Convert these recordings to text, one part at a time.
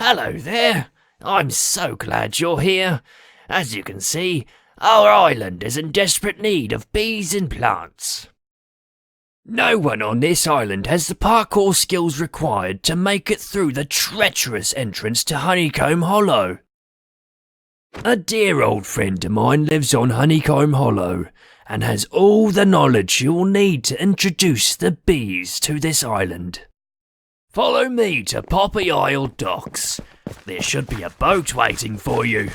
Hello there. I'm so glad you're here. As you can see, our island is in desperate need of bees and plants. No one on this island has the parkour skills required to make it through the treacherous entrance to Honeycomb Hollow. A dear old friend of mine lives on Honeycomb Hollow and has all the knowledge you'll need to introduce the bees to this island. Follow me to Poppy Isle Docks. There should be a boat waiting for you.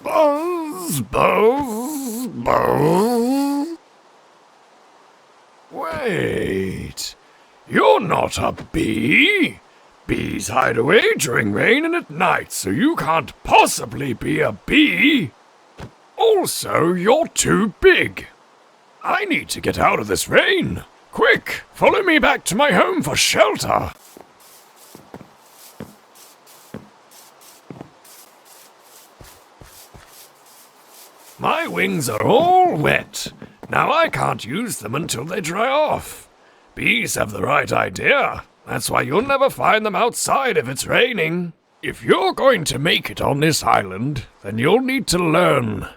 Buzz, buzz, buzz. Wait, you're not a bee. Bees hide away during rain and at night, so you can't possibly be a bee. Also, you're too big. I need to get out of this rain. Quick, follow me back to my home for shelter. My wings are all wet. Now I can't use them until they dry off. Bees have the right idea. That's why you'll never find them outside if it's raining. If you're going to make it on this island, then you'll need to learn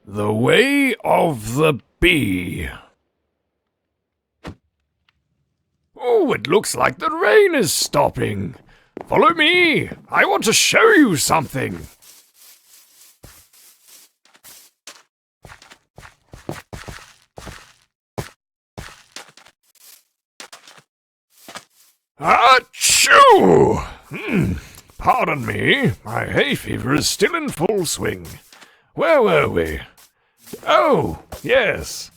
the way of the bee. Oh, it looks like the rain is stopping. Follow me. I want to show you something. Achoo! Pardon me, my hay fever is still in full swing. Where were we? Oh, yes.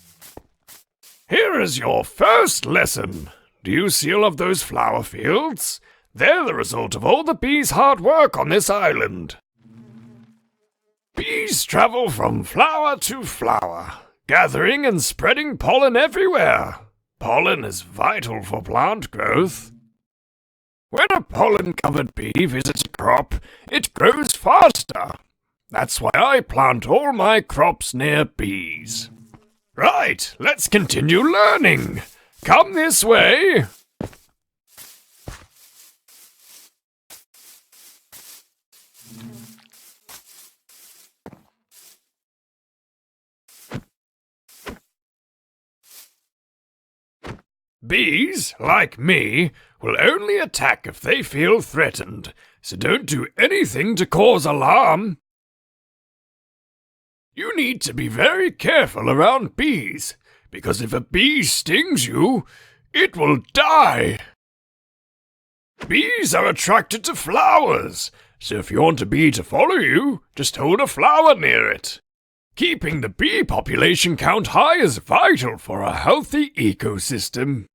Here is your first lesson. Do you see all of those flower fields? They're the result of all the bees' hard work on this island. Bees travel from flower to flower, gathering and spreading pollen everywhere. Pollen is vital for plant growth. When a pollen-covered bee visits a crop, it grows faster. That's why I plant all my crops near bees. Right, let's continue learning. Come this way. Bees, like me, will only attack if they feel threatened, so don't do anything to cause alarm. You need to be very careful around bees, because if a bee stings you, it will die. Bees are attracted to flowers, so if you want a bee to follow you, just hold a flower near it. Keeping the bee population count high is vital for a healthy ecosystem.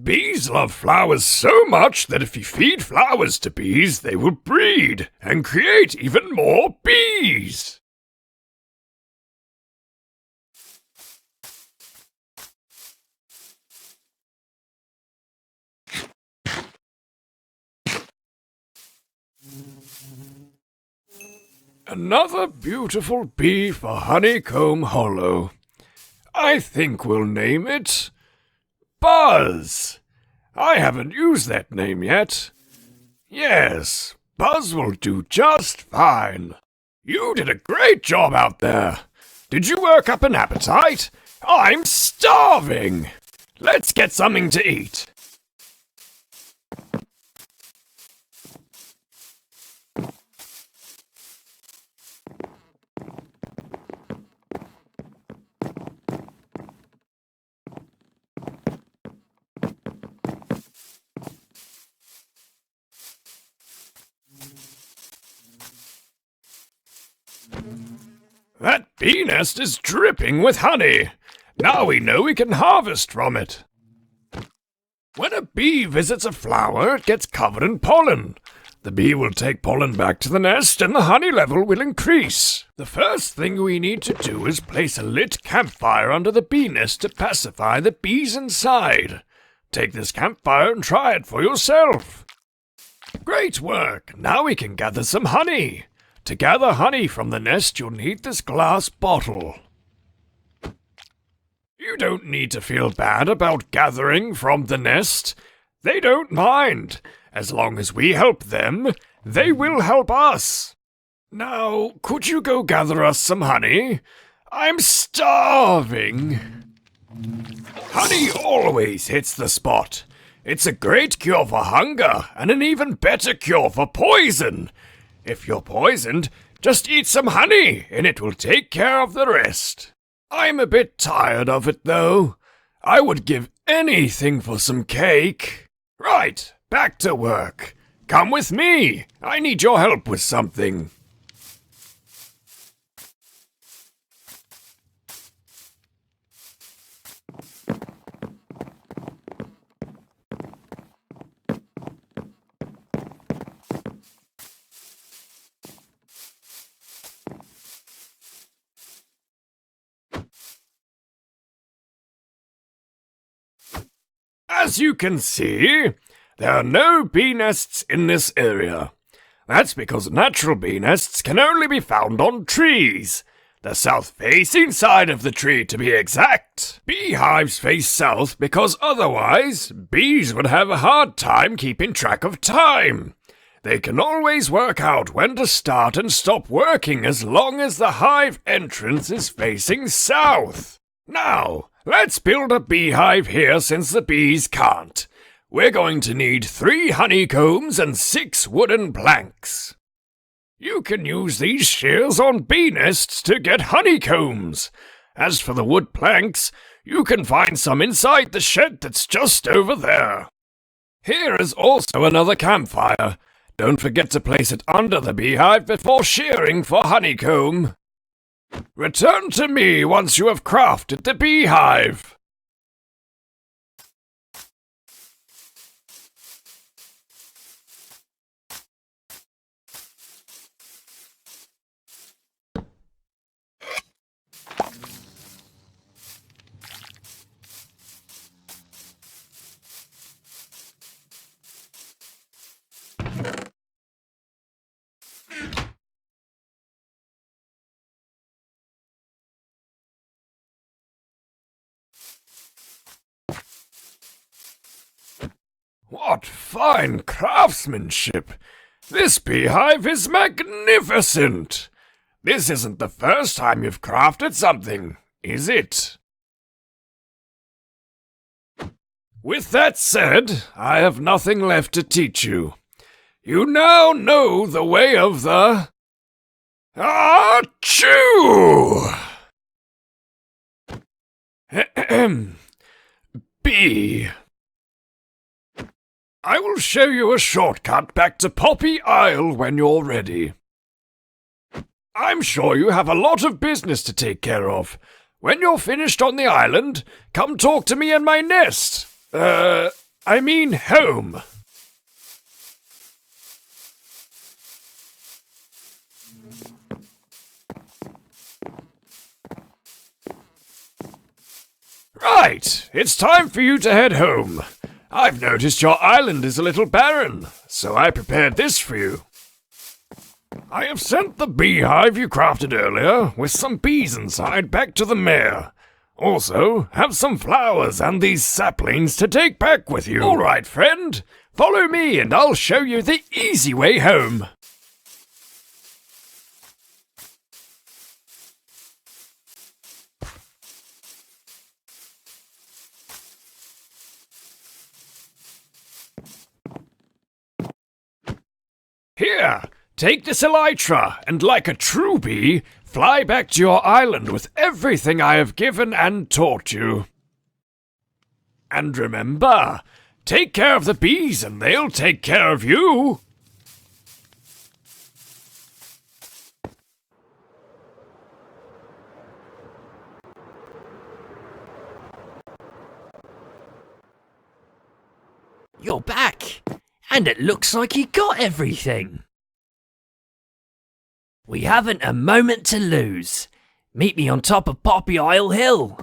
Bees love flowers so much that if you feed flowers to bees, they will breed and create even more bees. Another beautiful bee for Honeycomb Hollow. I think we'll name it Buzz. I haven't used that name yet. Yes, Buzz will do just fine. You did a great job out there. Did you work up an appetite? I'm starving. Let's get something to eat. That bee nest is dripping with honey. Now we know we can harvest from it. When a bee visits a flower, it gets covered in pollen. The bee will take pollen back to the nest and the honey level will increase. The first thing we need to do is place a lit campfire under the bee nest to pacify the bees inside. Take this campfire and try it for yourself. Great work! Now we can gather some honey. To gather honey from the nest, you'll need this glass bottle. You don't need to feel bad about gathering from the nest. They don't mind. As long as we help them, they will help us. Now, could you go gather us some honey? I'm starving. Honey always hits the spot. It's a great cure for hunger and an even better cure for poison. If you're poisoned, just eat some honey and it will take care of the rest. I'm a bit tired of it, though. I would give anything for some cake. Right, back to work. Come with me. I need your help with something. As you can see, there are no bee nests in this area. That's because natural bee nests can only be found on trees. The south-facing side of the tree, to be exact. Beehives face south because otherwise, bees would have a hard time keeping track of time. They can always work out when to start and stop working as long as the hive entrance is facing south. Now, let's build a beehive here since the bees can't. We're going to need 3 honeycombs and 6 wooden planks. You can use these shears on bee nests to get honeycombs. As for the wood planks, you can find some inside the shed that's just over there. Here is also another campfire. Don't forget to place it under the beehive before shearing for honeycomb. Return to me once you have crafted the beehive. What fine craftsmanship! This beehive is magnificent! This isn't the first time you've crafted something, is it? With that said, I have nothing left to teach you. You now know the way of the... Achoo! Bee. I will show you a shortcut back to Poppy Isle when you're ready. I'm sure you have a lot of business to take care of. When you're finished on the island, come talk to me in my nest. I mean home. Right, it's time for you to head home. I've noticed your island is a little barren, so I prepared this for you. I have sent the beehive you crafted earlier, with some bees inside, back to the mayor. Also, have some flowers and these saplings to take back with you. All right, friend. Follow me and I'll show you the easy way home. Here, take this elytra, and like a true bee, fly back to your island with everything I have given and taught you. And remember, take care of the bees and they'll take care of you. You're back, and it looks like you got everything. We haven't a moment to lose. Meet me on top of Poppy Isle Hill.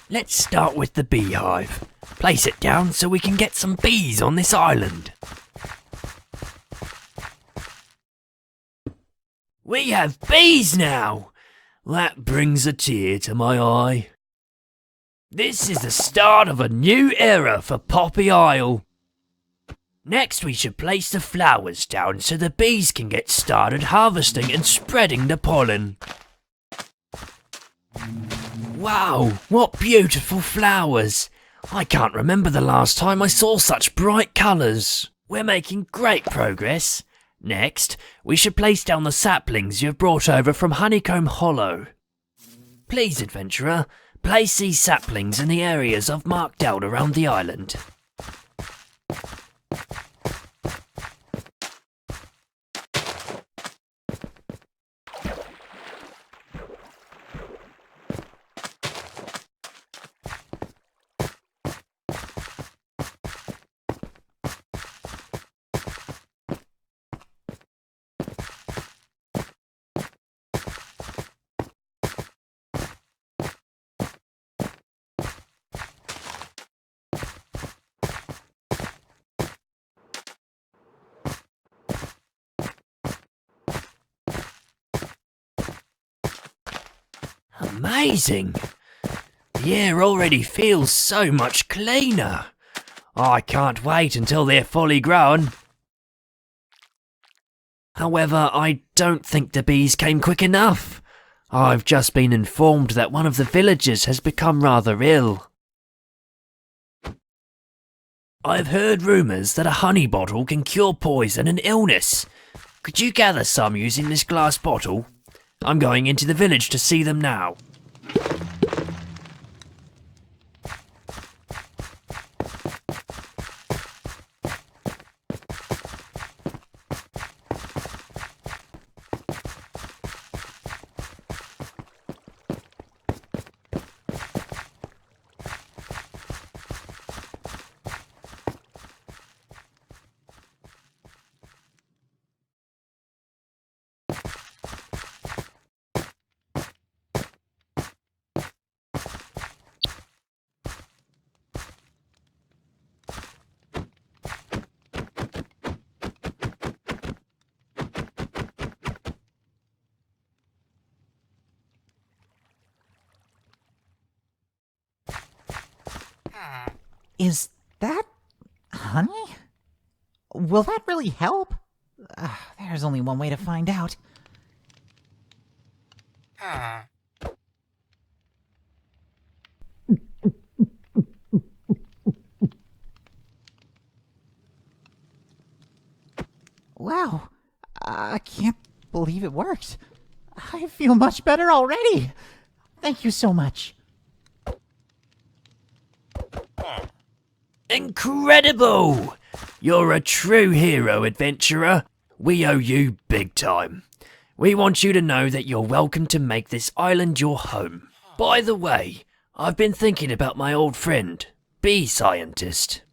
Let's start with the beehive. Place it down so we can get some bees on this island. We have bees now! That brings a tear to my eye. This is the start of a new era for Poppy Isle. Next we should place the flowers down so the bees can get started harvesting and spreading the pollen. Wow, what beautiful flowers! I can't remember the last time I saw such bright colours. We're making great progress. Next, we should place down the saplings you have brought over from Honeycomb Hollow. Please, adventurer, place these saplings in the areas I've marked out around the island. Amazing! The air already feels so much cleaner. I can't wait until they're fully grown. However, I don't think the bees came quick enough. I've just been informed that one of the villagers has become rather ill. I've heard rumours that a honey bottle can cure poison and illness. Could you gather some using this glass bottle? I'm going into the village to see them now. Is that honey? Will that really help? There's only one way to find out. Wow, I can't believe it worked. I feel much better already. Thank you so much. Incredible! You're a true hero, adventurer. We owe you big time. We want you to know that you're welcome to make this island your home. By the way, I've been thinking about my old friend, Bee Scientist.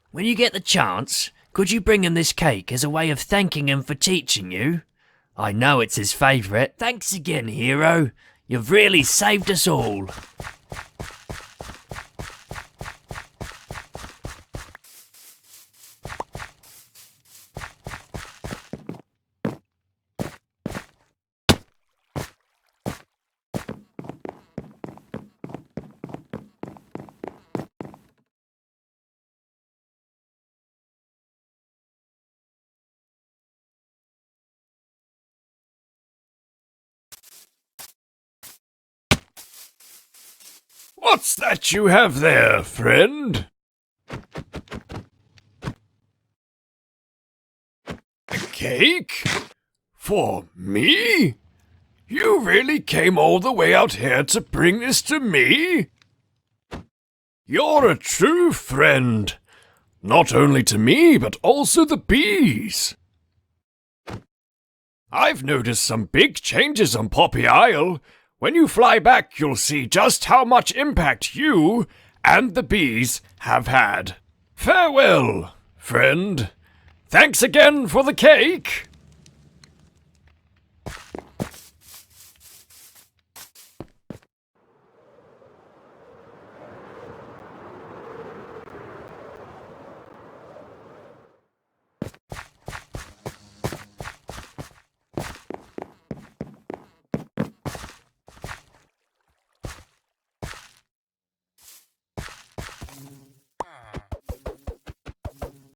When you get the chance, could you bring him this cake as a way of thanking him for teaching you? I know it's his favourite. Thanks again, hero. You've really saved us all. What's that you have there, friend? A cake? For me? You really came all the way out here to bring this to me? You're a true friend. Not only to me, but also the bees. I've noticed some big changes on Poppy Isle. When you fly back, you'll see just how much impact you and the bees have had. Farewell, friend. Thanks again for the cake.